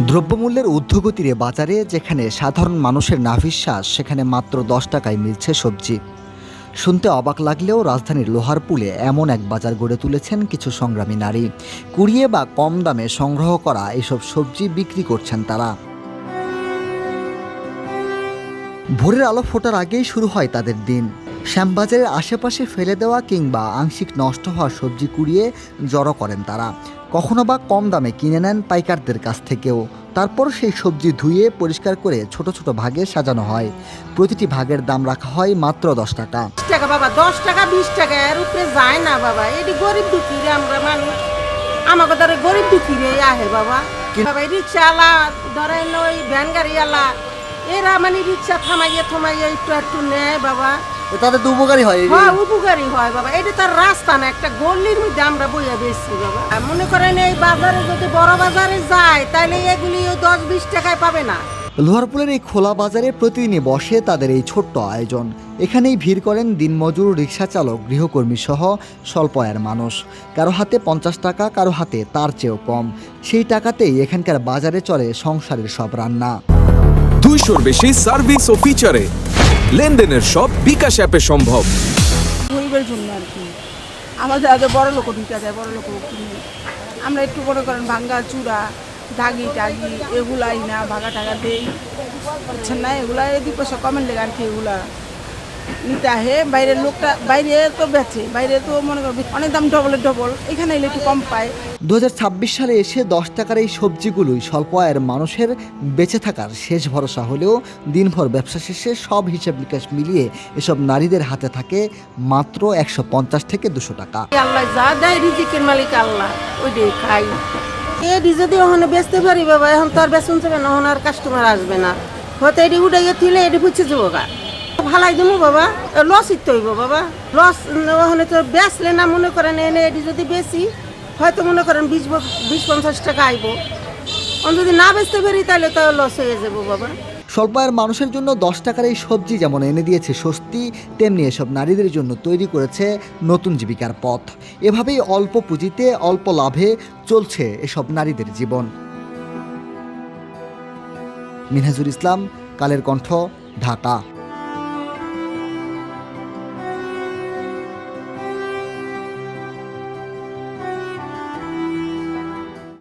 দ্রব্যমূল্যের ঊর্ধ্বগতির বাজারে যেখানে সাধারণ মানুষের নাভিশ্বাস, সেখানে মাত্র 10 টাকায় মিলছে সবজি। শুনতে অবাক লাগলেও রাজধানীর লোহারপুলে এমন এক বাজার গড়ে তুলেছেন কিছু সংগ্রামী নারী। কুড়িয়ে বা কম দামে সংগ্রহ করা এসব সবজি বিক্রি করছেন তারা। ভোরের আলো ফোটার আগেই শুরু হয় তাদের দিন। শ্যামবাজারের আশেপাশে ফেলে দেওয়া কিংবা আংশিক নষ্ট হওয়া সবজি কুড়িয়ে জড়ো করেন তারা। কখনো বা কম দামে কিনে নেন পাইকারদের কাছ থেকেও। তারপর সেই সবজি ধুয়ে পরিষ্কার করে ছোট ছোট ভাগে সাজানো হয়। প্রতিটি ভাগের দাম রাখা হয় মাত্র 10 টাকা। টাকা বাবা, 10 টাকা 20 টাকা এর উপরে যায় না বাবা। এটি গরিব দুঃখী রে, আমরা মানুষ, আমাকে ধরে গরিব দুঃখী রে আহে বাবা। বাবা রিক্সাওয়ালা ধরেন ওই ভ্যান গাড়িওয়ালা এরা মানে রিক্সা থামাইয়ে একটু নেয় বাবা। তাদের তো উপকারী হয়। হ্যাঁ, উপকারী হয় বাবা। এটা তার রাস্তা না, একটা গল্লির মধ্যে আমরা বইয়া বেশি বাবা। মনে করেন এই বাজারে যদি বড় বাজারে যায় তাহলে এগুলি 10-20 টাকায় পাবে না। লোহারপুলের এই খোলা বাজারে প্রতিদিনই বসে তাদের এই ছোট্ট আয়োজন। এখানেই ভিড় করেন দিনমজুর, রিক্সা চালক, গৃহকর্মী সহ স্বল্প আয়ের মানুষ। কারো হাতে 50 টাকা, কারো হাতে তার চেয়েও কম। সেই টাকাতেই এখানকার বাজারে চলে সংসারের সব রান্না। 200-র বেশি সার্ভিস ও ফিচারে লেনদেনের সব বিকাশ অ্যাপে সম্ভব। গরিবের জন্য আর কি, আমাদের আগে বড় লোক ঢুকে যায়, বড় লোক কিনে আমরা একটু মনে করেন ভাঙ্গা চূড়া দাগি টাগি এগুলাই না ভাগা টাকা দেই, বুঝছেন না? এগুলা এই 2 পয়সা কমের লেগে আর কি এগুলা নিতে আহে। বাইরের লোকটা বাইরে তো বেচে, বাইরে তো মনে করেন অনেক দাম ডবল, এখানে এলে একটু কম পায়। 2026 সালে এসে 10 টাকার এই সবজিগুলোই স্বল্প আয়ের মানুষের বেঁচে থাকার শেষ ভরসা হলেও দিনভর ব্যবসা শেষে সব হিসাব নিকাশ মিলিয়ে এসব নারীদের হাতে থাকে মাত্র 150 থেকে 200 টাকা। আল্লাহ যা দেয় রিজিকের মালিক আল্লাহ, ওইটাই খাই। এটি যদি ওখানে বেচতে পারি বাবা, এখন তো আর বেচন যাবে না, ওখানে আর কাস্টমার আসবে না। হয়তো এটি উঠাইয়া থিলে এটি পুছে যাবো গা, ভালাই দেবো বাবা। লসই তো হইব বাবা, লস ওখানে তো বেচলে না। মনে করেন এনে এটি যদি বেশি হয়তো মনে করেন 20-50 টাকা আইব, যদি না বেচতে পারি তাহলে তো লস হয়ে যাবো বাবা। স্বল্প আয়ের মানুষের জন্য 10 টাকার এই সবজি যেমন এনে দিয়েছে স্বস্তি, তেমনি এসব নারীদের জন্য তৈরি করেছে নতুন জীবিকার পথ। এভাবেই অল্প পুঁজিতে অল্প লাভে চলছে এসব নারীদের জীবন। মিনহাজুল ইসলাম, কালের কণ্ঠ, ঢাকা।